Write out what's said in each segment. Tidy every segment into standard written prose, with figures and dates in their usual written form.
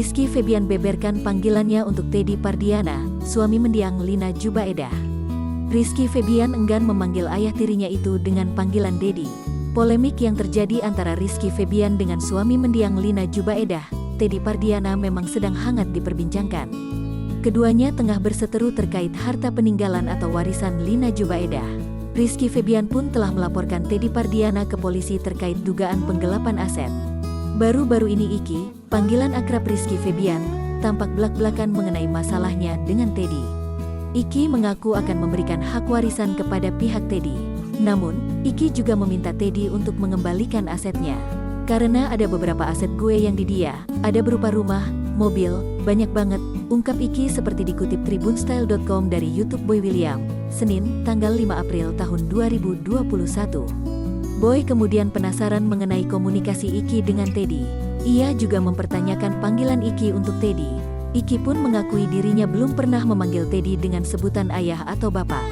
Rizky Febian beberkan panggilannya untuk Teddy Pardiana, suami mendiang Lina Jubaedah. Rizky Febian enggan memanggil ayah tirinya itu dengan panggilan Dedi. Polemik yang terjadi antara Rizky Febian dengan suami mendiang Lina Jubaedah, Teddy Pardiana, memang sedang hangat diperbincangkan. Keduanya tengah berseteru terkait harta peninggalan atau warisan Lina Jubaedah. Rizky Febian pun telah melaporkan Teddy Pardiana ke polisi terkait dugaan penggelapan aset. Baru-baru ini Iki, panggilan akrab Rizky Febian, tampak belak-belakan mengenai masalahnya dengan Teddy. Iki mengaku akan memberikan hak warisan kepada pihak Teddy. Namun, Iki juga meminta Teddy untuk mengembalikan asetnya. Karena ada beberapa aset gue yang di dia, ada berupa rumah, mobil, banyak banget, ungkap Iki seperti dikutip tribunstyle.com dari YouTube Boy William, Senin, tanggal 5 April tahun 2021. Boy kemudian penasaran mengenai komunikasi Iki dengan Teddy. Ia juga mempertanyakan panggilan Iki untuk Teddy. Iki pun mengakui dirinya belum pernah memanggil Teddy dengan sebutan ayah atau bapak.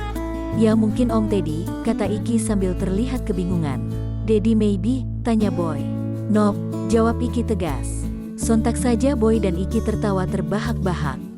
Ya mungkin Om Teddy, kata Iki sambil terlihat kebingungan. Daddy maybe, tanya Boy. Nope, jawab Iki tegas. Sontak saja Boy dan Iki tertawa terbahak-bahak.